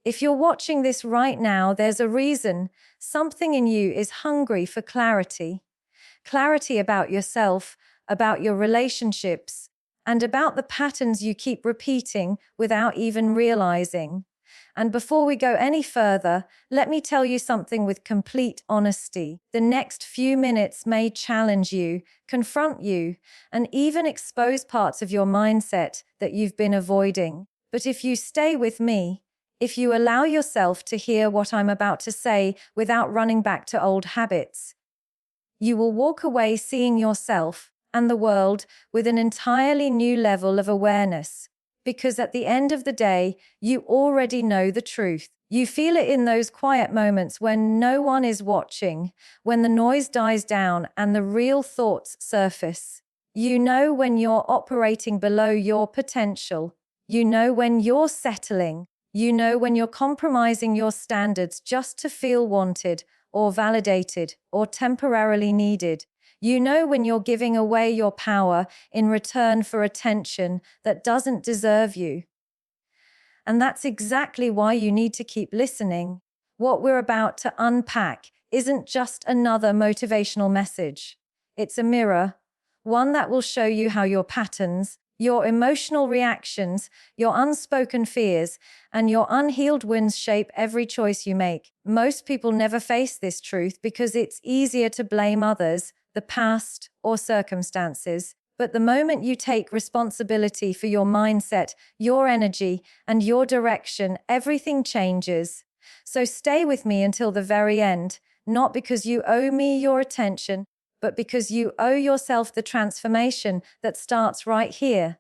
If you're watching this right now, there's a reason. Something in you is hungry for clarity. Clarity about yourself, about your relationships, and about the patterns you keep repeating without even realizing. And before we go any further, let me tell you something with complete honesty. The next few minutes may challenge you, confront you, and even expose parts of your mindset that you've been avoiding. But if you stay with me, if you allow yourself to hear what I'm about to say without running back to old habits, you will walk away seeing yourself and the world with an entirely new level of awareness. Because at the end of the day, you already know the truth. You feel it in those quiet moments when no one is watching, when the noise dies down and the real thoughts surface. You know when you're operating below your potential. You know when you're settling. You know when you're compromising your standards just to feel wanted or validated or temporarily needed. You know when you're giving away your power in return for attention that doesn't deserve you. And that's exactly why you need to keep listening. What we're about to unpack isn't just another motivational message. It's a mirror, one that will show you how your patterns, your emotional reactions, your unspoken fears, and your unhealed wounds shape every choice you make. Most people never face this truth because it's easier to blame others, the past, or circumstances. But the moment you take responsibility for your mindset, your energy, and your direction, everything changes. So stay with me until the very end, not because you owe me your attention, but because you owe yourself the transformation that starts right here.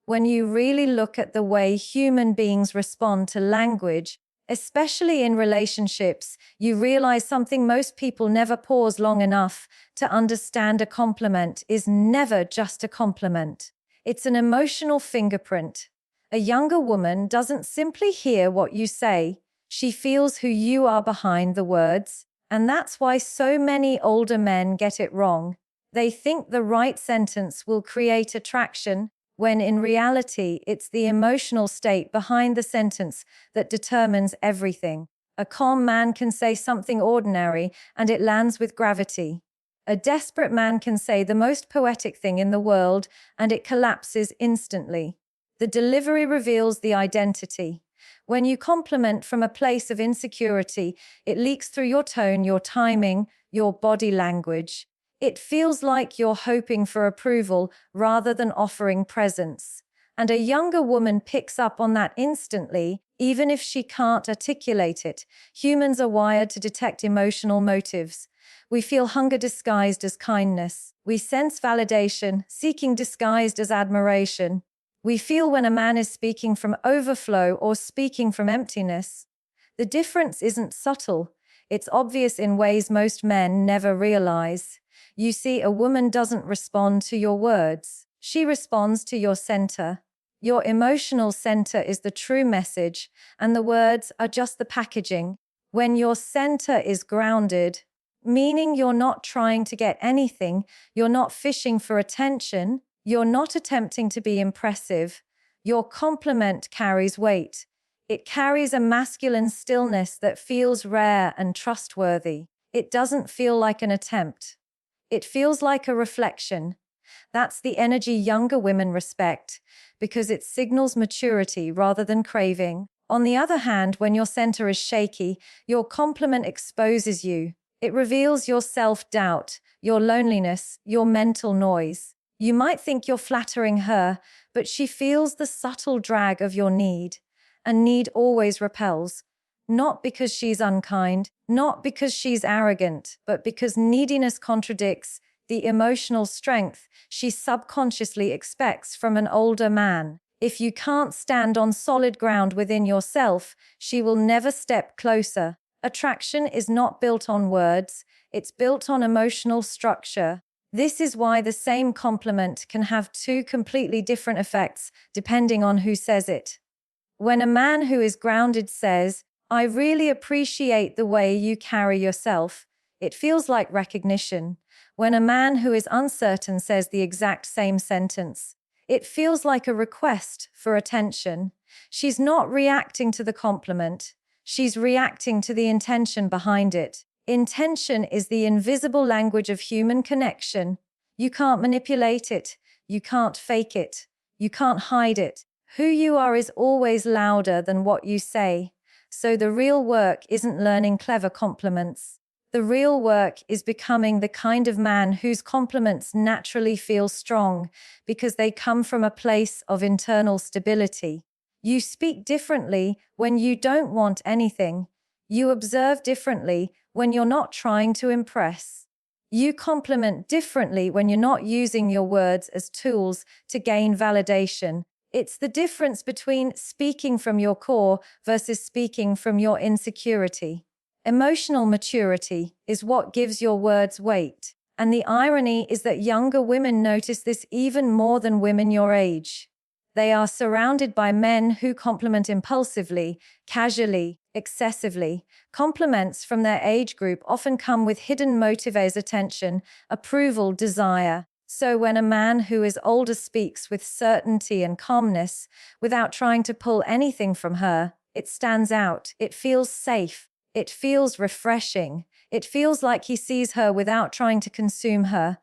When you really look at the way human beings respond to language, especially in relationships, you realize something most people never pause long enough to understand. A compliment is never just a compliment. It's an emotional fingerprint. A younger woman doesn't simply hear what you say, she feels who you are behind the words. And that's why so many older men get it wrong. They think the right sentence will create attraction, when in reality it's the emotional state behind the sentence that determines everything. A calm man can say something ordinary and it lands with gravity. A desperate man can say the most poetic thing in the world and it collapses instantly. The delivery reveals the identity. When you compliment from a place of insecurity, it leaks through your tone, your timing, your body language. It feels like you're hoping for approval rather than offering presence. And a younger woman picks up on that instantly, even if she can't articulate it. Humans are wired to detect emotional motives. We feel hunger disguised as kindness. We sense validation, seeking disguised as admiration. We feel when a man is speaking from overflow or speaking from emptiness. The difference isn't subtle. It's obvious in ways most men never realize. You see, a woman doesn't respond to your words. She responds to your center. Your emotional center is the true message, and the words are just the packaging. When your center is grounded, meaning you're not trying to get anything, you're not fishing for attention, you're not attempting to be impressive, your compliment carries weight. It carries a masculine stillness that feels rare and trustworthy. It doesn't feel like an attempt. It feels like a reflection. That's the energy younger women respect, because it signals maturity rather than craving. On the other hand, when your center is shaky, your compliment exposes you. It reveals your self-doubt, your loneliness, your mental noise. You might think you're flattering her, but she feels the subtle drag of your need. And need always repels. Not because she's unkind, not because she's arrogant, but because neediness contradicts the emotional strength she subconsciously expects from an older man. If you can't stand on solid ground within yourself, she will never step closer. Attraction is not built on words, it's built on emotional structure. This is why the same compliment can have two completely different effects depending on who says it. When a man who is grounded says, "I really appreciate the way you carry yourself," it feels like recognition. When a man who is uncertain says the exact same sentence, it feels like a request for attention. She's not reacting to the compliment. She's reacting to the intention behind it. Intention is the invisible language of human connection. You can't manipulate it. You can't fake it. You can't hide it. Who you are is always louder than what you say. So the real work isn't learning clever compliments. The real work is becoming the kind of man whose compliments naturally feel strong because they come from a place of internal stability. You speak differently when you don't want anything. You observe differently when you're not trying to impress. You compliment differently when you're not using your words as tools to gain validation. It's the difference between speaking from your core versus speaking from your insecurity. Emotional maturity is what gives your words weight. And the irony is that younger women notice this even more than women your age. They are surrounded by men who compliment impulsively, casually, excessively. Compliments from their age group often come with hidden motives: attention, approval, desire. So when a man who is older speaks with certainty and calmness, without trying to pull anything from her, it stands out. It feels safe. It feels refreshing. It feels like he sees her without trying to consume her.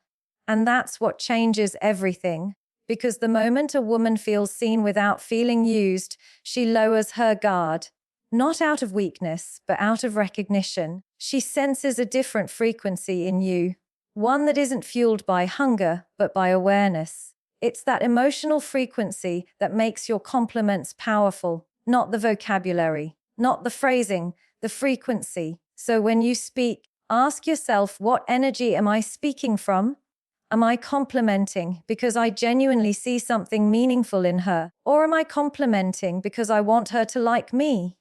And that's what changes everything. Because the moment a woman feels seen without feeling used, she lowers her guard. Not out of weakness, but out of recognition. She senses a different frequency in you. One that isn't fueled by hunger, but by awareness. It's that emotional frequency that makes your compliments powerful, not the vocabulary, not the phrasing, the frequency. So when you speak, ask yourself, what energy am I speaking from? Am I complimenting because I genuinely see something meaningful in her? Or am I complimenting because I want her to like me?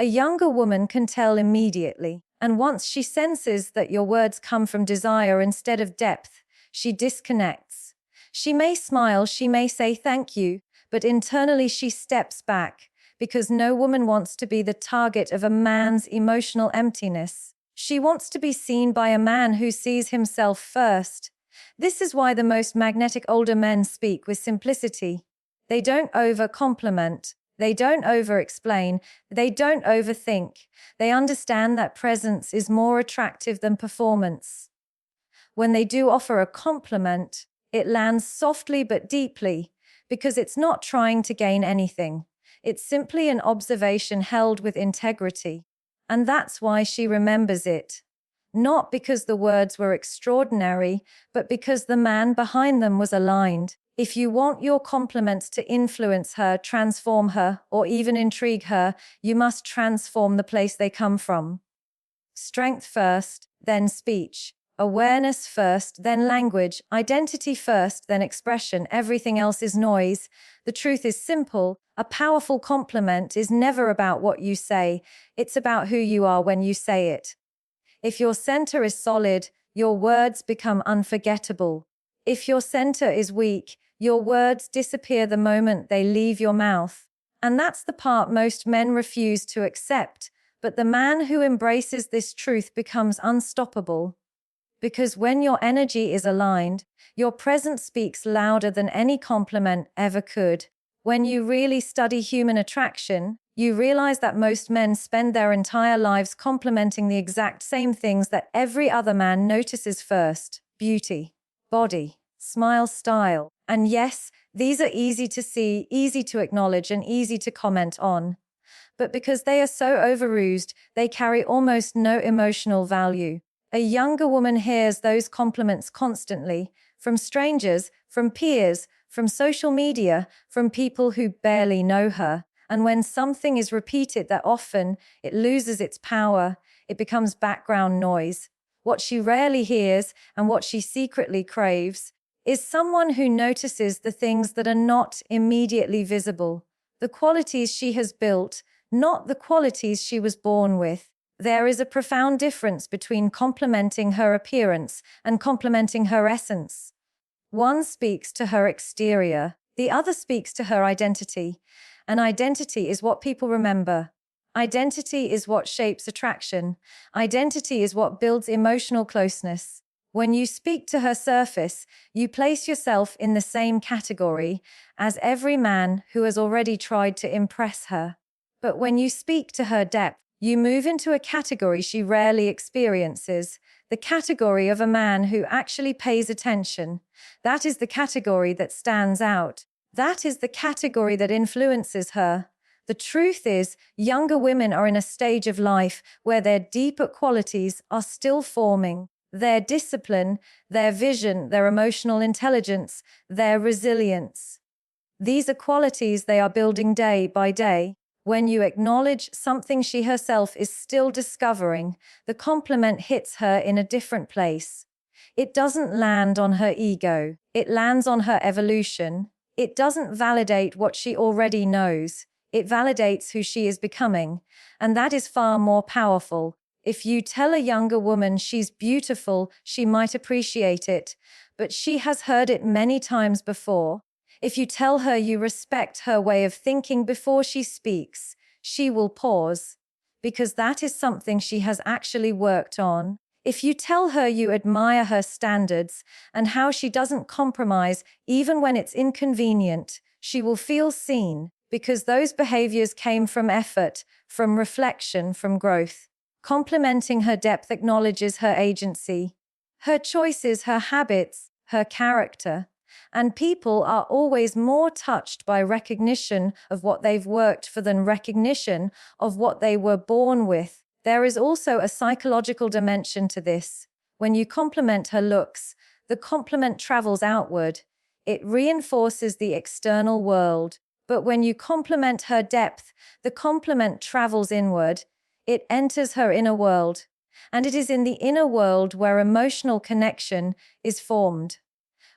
A younger woman can tell immediately. And once she senses that your words come from desire instead of depth, she disconnects. She may smile, she may say thank you, but internally she steps back because no woman wants to be the target of a man's emotional emptiness. She wants to be seen by a man who sees himself first. This is why the most magnetic older men speak with simplicity. They don't over-compliment. They don't over-explain. They don't overthink. They understand that presence is more attractive than performance. When they do offer a compliment, it lands softly but deeply, because it's not trying to gain anything. It's simply an observation held with integrity. And that's why she remembers it. Not because the words were extraordinary, but because the man behind them was aligned. If you want your compliments to influence her, transform her, or even intrigue her, you must transform the place they come from. Strength first, then speech. Awareness first, then language. Identity first, then expression. Everything else is noise. The truth is simple. A powerful compliment is never about what you say. It's about who you are when you say it. If your center is solid, your words become unforgettable. If your center is weak, your words disappear the moment they leave your mouth. And that's the part most men refuse to accept. But the man who embraces this truth becomes unstoppable. Because when your energy is aligned, your presence speaks louder than any compliment ever could. When you really study human attraction, you realize that most men spend their entire lives complimenting the exact same things that every other man notices first: beauty, body, smile, style. And yes, these are easy to see, easy to acknowledge, and easy to comment on. But because they are so overused, they carry almost no emotional value. A younger woman hears those compliments constantly, from strangers, from peers, from social media, from people who barely know her. And when something is repeated that often, it loses its power. It becomes background noise. What she rarely hears, and what she secretly craves, is someone who notices the things that are not immediately visible, the qualities she has built, not the qualities she was born with. There is a profound difference between complimenting her appearance and complimenting her essence. One speaks to her exterior, the other speaks to her identity. And identity is what people remember. Identity is what shapes attraction. Identity is what builds emotional closeness. When you speak to her surface, you place yourself in the same category as every man who has already tried to impress her. But when you speak to her depth, You move into a category she rarely experiences, the category of a man who actually pays attention. That is the category that stands out. That is the category that influences her. The truth is, younger women are in a stage of life where their deeper qualities are still forming. Their discipline, their vision, their emotional intelligence, their resilience. These are qualities they are building day by day. When you acknowledge something she herself is still discovering, the compliment hits her in a different place. It doesn't land on her ego. It lands on her evolution. It doesn't validate what she already knows. It validates who she is becoming. And that is far more powerful. If you tell a younger woman she's beautiful, she might appreciate it, but she has heard it many times before. If you tell her you respect her way of thinking before she speaks, she will pause, because that is something she has actually worked on. If you tell her you admire her standards and how she doesn't compromise even when it's inconvenient, she will feel seen, because those behaviors came from effort, from reflection, from growth. Complimenting her depth acknowledges her agency, her choices, her habits, her character. And people are always more touched by recognition of what they've worked for than recognition of what they were born with. There is also a psychological dimension to this. When you compliment her looks, the compliment travels outward. It reinforces the external world. But when you compliment her depth, the compliment travels inward. It enters her inner world. And it is in the inner world where emotional connection is formed.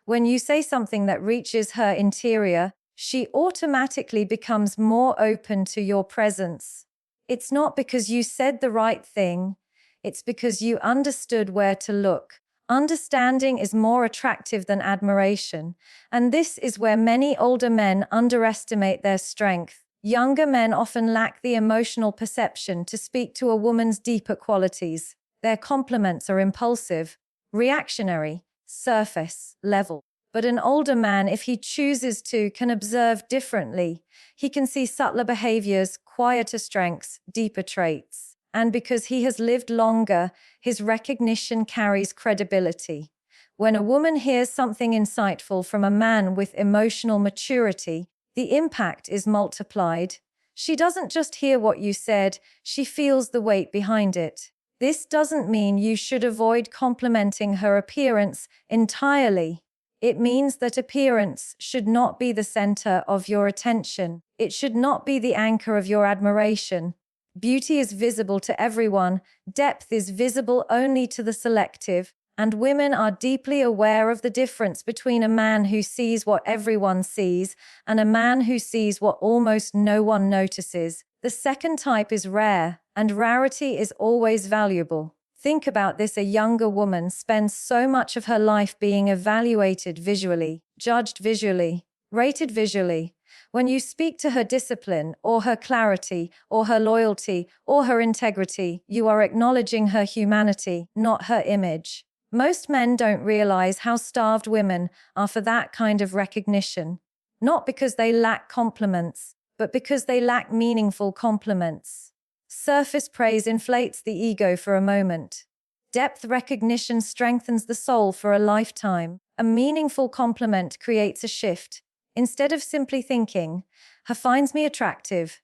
When you say something that reaches her interior, she automatically becomes more open to your presence. It's not because you said the right thing, it's because you understood where to look. Understanding is more attractive than admiration, and this is where many older men underestimate their strength. Younger men often lack the emotional perception to speak to a woman's deeper qualities. Their compliments are impulsive, reactionary, surface level. But an older man, if he chooses to, can observe differently. He can see subtler behaviors, quieter strengths, deeper traits. And because he has lived longer, his recognition carries credibility. When a woman hears something insightful from a man with emotional maturity, the impact is multiplied. She doesn't just hear what you said, she feels the weight behind it. This doesn't mean you should avoid complimenting her appearance entirely. It means that appearance should not be the center of your attention. It should not be the anchor of your admiration. Beauty is visible to everyone. Depth is visible only to the selective. And women are deeply aware of the difference between a man who sees what everyone sees and a man who sees what almost no one notices. The second type is rare, and rarity is always valuable. Think about this: a younger woman spends so much of her life being evaluated visually, judged visually, rated visually. When you speak to her discipline, or her clarity, or her loyalty, or her integrity, you are acknowledging her humanity, not her image. Most men don't realize how starved women are for that kind of recognition, not because they lack compliments, but because they lack meaningful compliments. Surface praise inflates the ego for a moment. Depth recognition strengthens the soul for a lifetime. A meaningful compliment creates a shift. Instead of simply thinking, "Her finds me attractive,"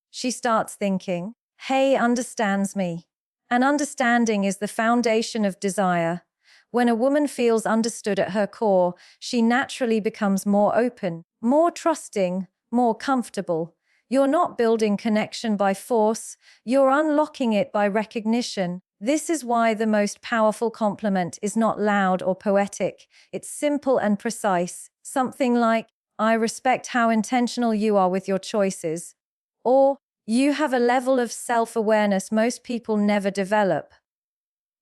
she starts thinking, "Hey, understands me." And understanding is the foundation of desire. When a woman feels understood at her core, she naturally becomes more open, more trusting, more comfortable. You're not building connection by force, you're unlocking it by recognition. This is why the most powerful compliment is not loud or poetic. It's simple and precise. Something like, "I respect how intentional you are with your choices," or "You have a level of self-awareness most people never develop."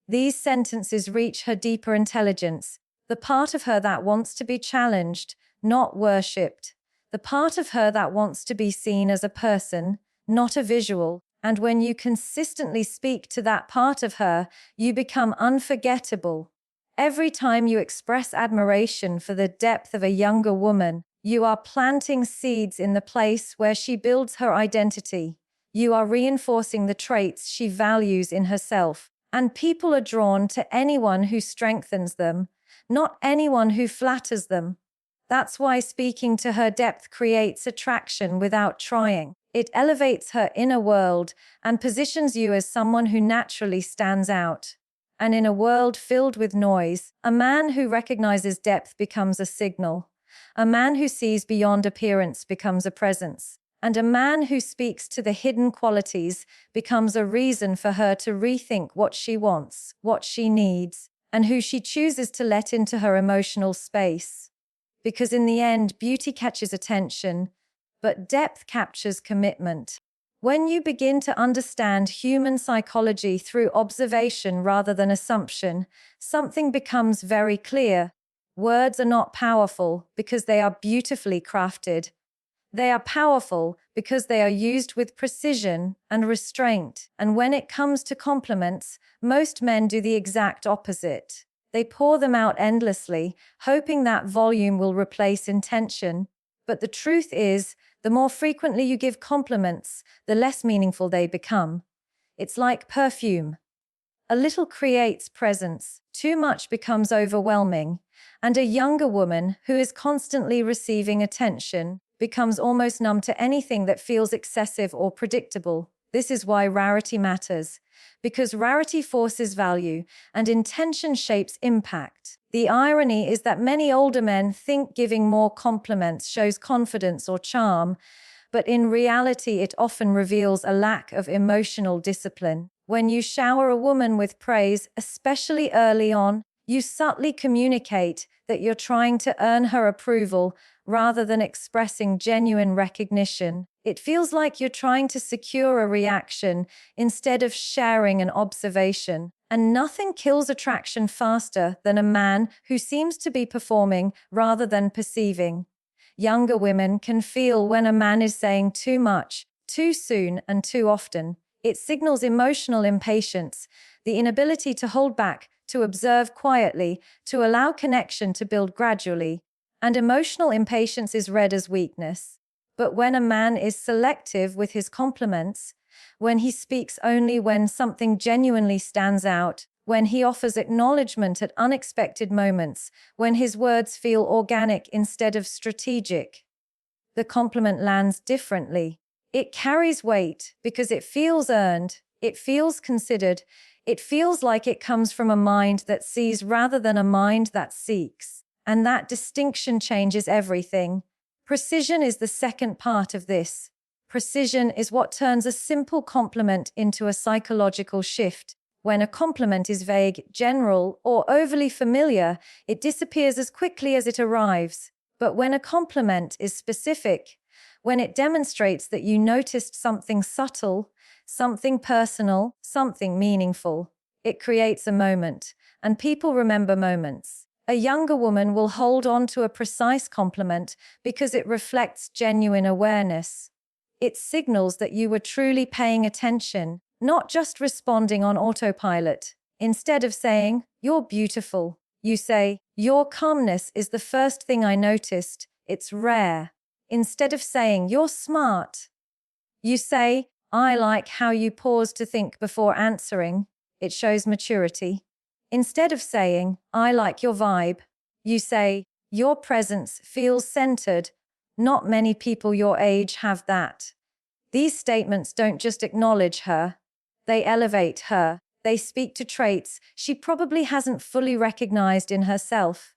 These sentences reach her deeper intelligence, the part of her that wants to be challenged, not worshipped, the part of her that wants to be seen as a person, not a visual. And when you consistently speak to that part of her, you become unforgettable. Every time you express admiration for the depth of a younger woman, you are planting seeds in the place where she builds her identity. You are reinforcing the traits she values in herself. And people are drawn to anyone who strengthens them, not anyone who flatters them. That's why speaking to her depth creates attraction without trying. It elevates her inner world and positions you as someone who naturally stands out. And in a world filled with noise, a man who recognizes depth becomes a signal. A man who sees beyond appearance becomes a presence. And a man who speaks to the hidden qualities becomes a reason for her to rethink what she wants, what she needs, and who she chooses to let into her emotional space. Because in the end, beauty catches attention, but depth captures commitment. When you begin to understand human psychology through observation rather than assumption, something becomes very clear. Words are not powerful because they are beautifully crafted. They are powerful because they are used with precision and restraint. And when it comes to compliments, most men do the exact opposite. They pour them out endlessly, hoping that volume will replace intention. But the truth is, the more frequently you give compliments, the less meaningful they become. It's like perfume. A little creates presence, too much becomes overwhelming, and a younger woman who is constantly receiving attention becomes almost numb to anything that feels excessive or predictable. This is why rarity matters, because rarity forces value and intention shapes impact. The irony is that many older men think giving more compliments shows confidence or charm, but in reality it often reveals a lack of emotional discipline. When you shower a woman with praise, especially early on, you subtly communicate that you're trying to earn her approval rather than expressing genuine recognition. It feels like you're trying to secure a reaction instead of sharing an observation. And nothing kills attraction faster than a man who seems to be performing rather than perceiving. Younger women can feel when a man is saying too much, too soon, and too often. It signals emotional impatience, the inability to hold back, to observe quietly, to allow connection to build gradually. And emotional impatience is read as weakness. But when a man is selective with his compliments, when he speaks only when something genuinely stands out, when he offers acknowledgement at unexpected moments, when his words feel organic instead of strategic, the compliment lands differently. It carries weight because it feels earned, it feels considered, it feels like it comes from a mind that sees rather than a mind that seeks. And that distinction changes everything. Precision is the second part of this. Precision is what turns a simple compliment into a psychological shift. When a compliment is vague, general, or overly familiar, it disappears as quickly as it arrives. But when a compliment is specific, when it demonstrates that you noticed something subtle, something personal, something meaningful, it creates a moment, and people remember moments. A younger woman will hold on to a precise compliment because it reflects genuine awareness. It signals that you were truly paying attention, not just responding on autopilot. Instead of saying, "You're beautiful," you say, "Your calmness is the first thing I noticed. It's rare." Instead of saying, "You're smart," you say, "I like how you pause to think before answering." It shows maturity. Instead of saying, "I like your vibe," you say, "Your presence feels centered." Not many people your age have that. These statements don't just acknowledge her, they elevate her. They speak to traits she probably hasn't fully recognized in herself.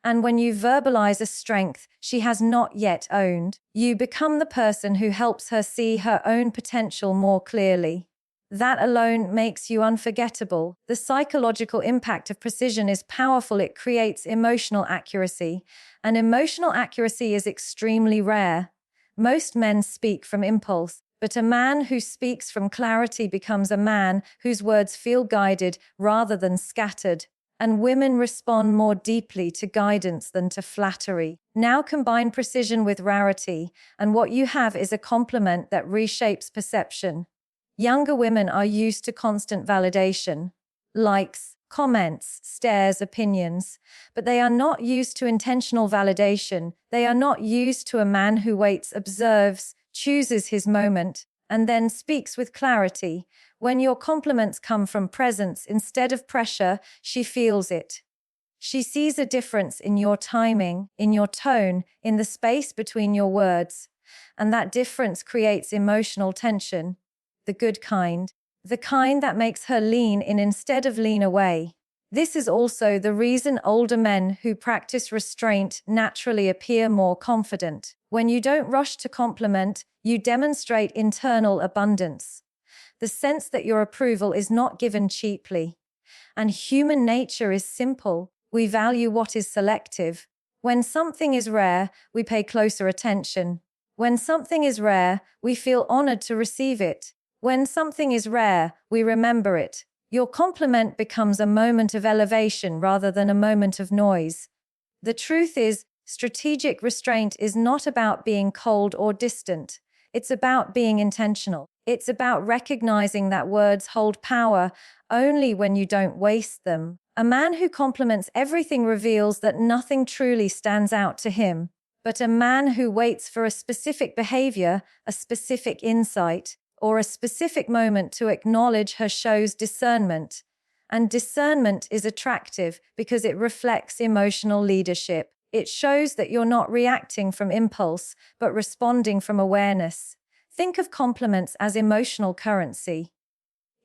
And when you verbalize a strength she has not yet owned, you become the person who helps her see her own potential more clearly. That alone makes you unforgettable. The psychological impact of precision is powerful. It creates emotional accuracy, and emotional accuracy is extremely rare. Most men speak from impulse, but a man who speaks from clarity becomes a man whose words feel guided rather than scattered. And women respond more deeply to guidance than to flattery. Now combine precision with rarity, and what you have is a compliment that reshapes perception. Younger women are used to constant validation, likes, comments, stares, opinions, but they are not used to intentional validation. They are not used to a man who waits, observes, chooses his moment, and then speaks with clarity. When your compliments come from presence instead of pressure, she feels it. She sees a difference in your timing, in your tone, in the space between your words. And that difference creates emotional tension, the good kind, the kind that makes her lean in instead of lean away. This is also the reason older men who practice restraint naturally appear more confident. When you don't rush to compliment, you demonstrate internal abundance. The sense that your approval is not given cheaply. And human nature is simple. We value what is selective. When something is rare, we pay closer attention. When something is rare, we feel honored to receive it. When something is rare, we remember it. Your compliment becomes a moment of elevation rather than a moment of noise. The truth is, strategic restraint is not about being cold or distant. It's about being intentional. It's about recognizing that words hold power only when you don't waste them. A man who compliments everything reveals that nothing truly stands out to him. But a man who waits for a specific behavior, a specific insight, or a specific moment to acknowledge her shows discernment. And discernment is attractive because it reflects emotional leadership. It shows that you're not reacting from impulse, but responding from awareness. Think of compliments as emotional currency.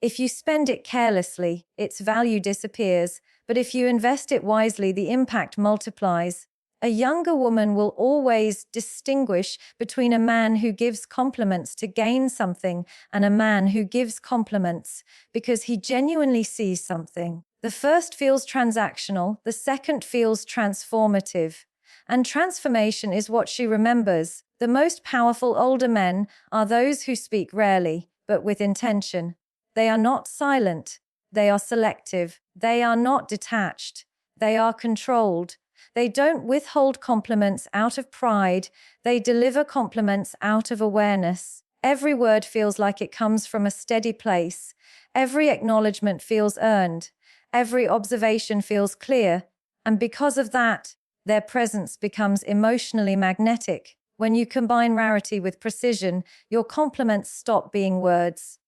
If you spend it carelessly, its value disappears, but if you invest it wisely, the impact multiplies. A younger woman will always distinguish between a man who gives compliments to gain something and a man who gives compliments because he genuinely sees something. The first feels transactional, the second feels transformative. And transformation is what she remembers. The most powerful older men are those who speak rarely, but with intention. They are not silent. They are selective. They are not detached. They are controlled. They don't withhold compliments out of pride. They deliver compliments out of awareness. Every word feels like it comes from a steady place. Every acknowledgement feels earned. Every observation feels clear. And because of that, their presence becomes emotionally magnetic. When you combine rarity with precision, your compliments stop being words.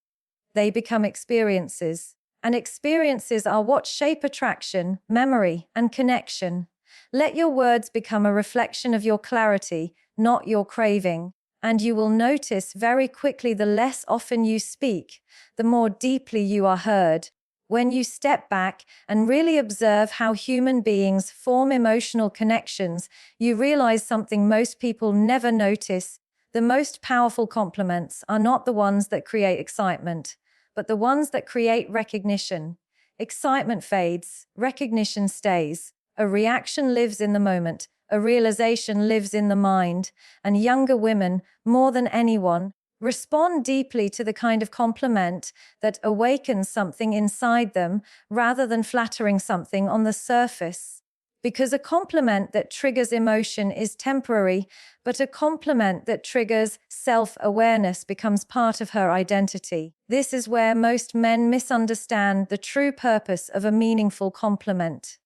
They become experiences. And experiences are what shape attraction, memory, and connection. Let your words become a reflection of your clarity, not your craving. And you will notice very quickly the less often you speak, the more deeply you are heard. When you step back and really observe how human beings form emotional connections, you realize something most people never notice. The most powerful compliments are not the ones that create excitement, but the ones that create recognition. Excitement fades, recognition stays. A reaction lives in the moment, a realization lives in the mind, and younger women, more than anyone, respond deeply to the kind of compliment that awakens something inside them rather than flattering something on the surface. Because a compliment that triggers emotion is temporary, but a compliment that triggers self-awareness becomes part of her identity. This is where most men misunderstand the true purpose of a meaningful compliment.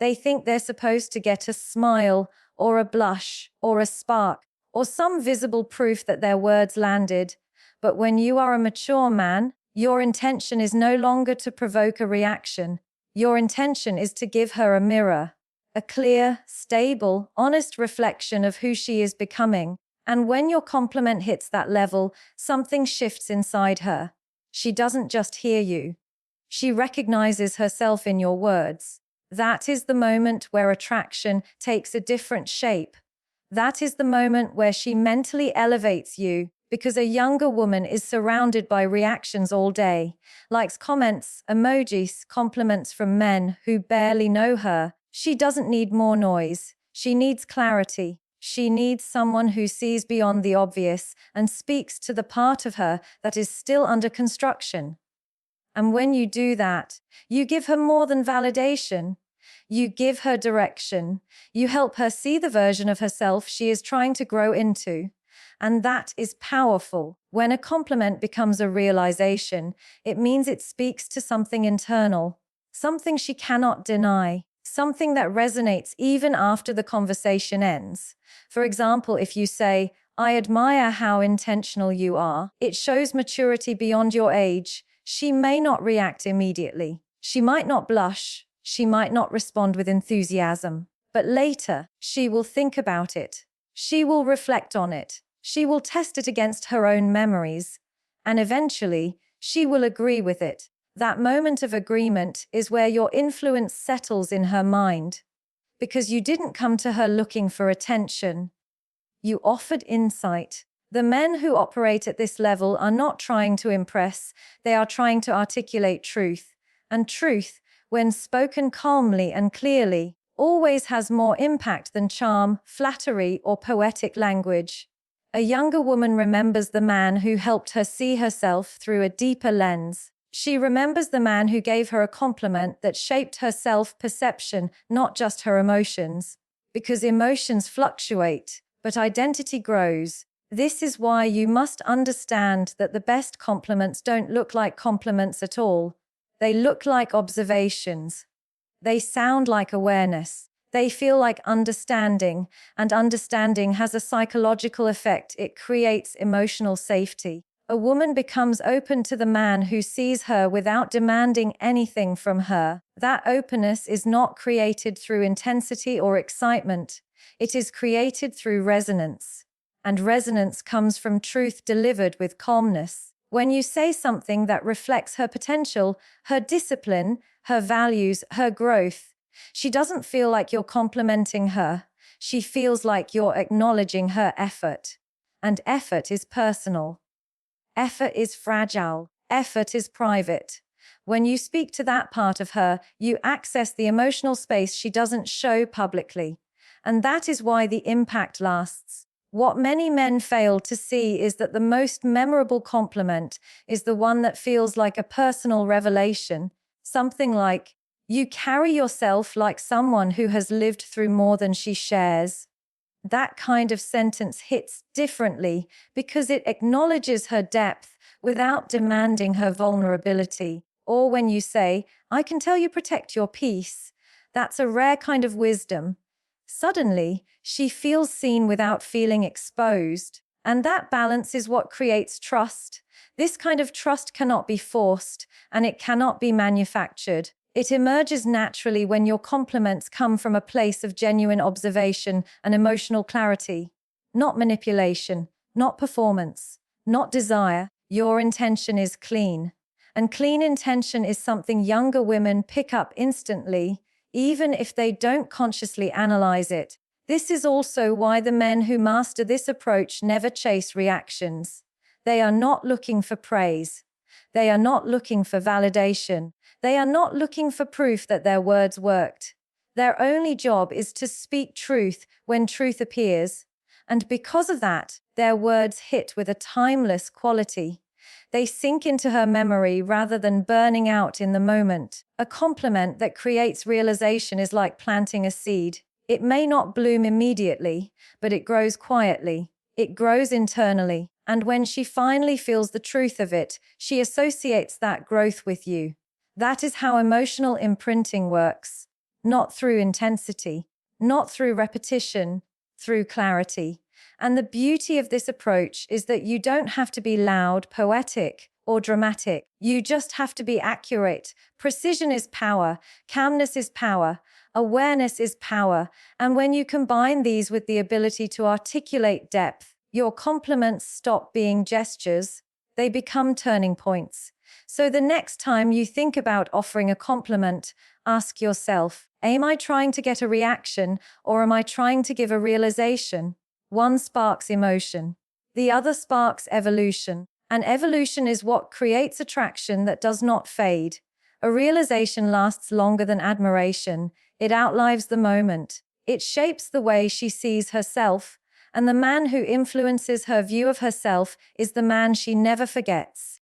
They think they're supposed to get a smile, or a blush, or a spark, or some visible proof that their words landed. But when you are a mature man, your intention is no longer to provoke a reaction. Your intention is to give her a mirror. A clear, stable, honest reflection of who she is becoming. And when your compliment hits that level, something shifts inside her. She doesn't just hear you. She recognizes herself in your words. That is the moment where attraction takes a different shape. That is the moment where she mentally elevates you, because a younger woman is surrounded by reactions all day, likes, comments, emojis, compliments from men who barely know her. She doesn't need more noise. She needs clarity. She needs someone who sees beyond the obvious and speaks to the part of her that is still under construction. And when you do that, you give her more than validation. You give her direction. You help her see the version of herself she is trying to grow into. And that is powerful. When a compliment becomes a realization, it means it speaks to something internal, something she cannot deny, something that resonates even after the conversation ends. For example, if you say, I admire how intentional you are. It shows maturity beyond your age. She may not react immediately. She might not blush. She might not respond with enthusiasm. But later, she will think about it. She will reflect on it. She will test it against her own memories. And eventually, she will agree with it. That moment of agreement is where your influence settles in her mind. Because you didn't come to her looking for attention. You offered insight. The men who operate at this level are not trying to impress, they are trying to articulate truth. And truth, when spoken calmly and clearly, always has more impact than charm, flattery, or poetic language. A younger woman remembers the man who helped her see herself through a deeper lens. She remembers the man who gave her a compliment that shaped her self-perception, not just her emotions. Because emotions fluctuate, but identity grows. This is why you must understand that the best compliments don't look like compliments at all. They look like observations. They sound like awareness. They feel like understanding, and understanding has a psychological effect. It creates emotional safety. A woman becomes open to the man who sees her without demanding anything from her. That openness is not created through intensity or excitement. It is created through resonance. And resonance comes from truth delivered with calmness. When you say something that reflects her potential, her discipline, her values, her growth, she doesn't feel like you're complimenting her. She feels like you're acknowledging her effort. And effort is personal. Effort is fragile. Effort is private. When you speak to that part of her, you access the emotional space she doesn't show publicly. And that is why the impact lasts. What many men fail to see is that the most memorable compliment is the one that feels like a personal revelation. Something like, "You carry yourself like someone who has lived through more than she shares." That kind of sentence hits differently because it acknowledges her depth without demanding her vulnerability. Or when you say, "I can tell you protect your peace," that's a rare kind of wisdom. Suddenly, she feels seen without feeling exposed. And that balance is what creates trust. This kind of trust cannot be forced, and it cannot be manufactured. It emerges naturally when your compliments come from a place of genuine observation and emotional clarity. Not manipulation, not performance, not desire. Your intention is clean. And clean intention is something younger women pick up instantly, even if they don't consciously analyze it. This is also why the men who master this approach never chase reactions. They are not looking for praise. They are not looking for validation. They are not looking for proof that their words worked. Their only job is to speak truth when truth appears. And because of that, their words hit with a timeless quality. They sink into her memory rather than burning out in the moment. A compliment that creates realization is like planting a seed. It may not bloom immediately, but it grows quietly. It grows internally. And when she finally feels the truth of it, she associates that growth with you. That is how emotional imprinting works. Not through intensity, not through repetition, through clarity. And the beauty of this approach is that you don't have to be loud, poetic, or dramatic. You just have to be accurate. Precision is power. Calmness is power. Awareness is power. And when you combine these with the ability to articulate depth, your compliments stop being gestures. They become turning points. So the next time you think about offering a compliment, ask yourself, am I trying to get a reaction, or am I trying to give a realization? One sparks emotion. The other sparks evolution. And evolution is what creates attraction that does not fade. A realization lasts longer than admiration. It outlives the moment. It shapes the way she sees herself. And the man who influences her view of herself is the man she never forgets.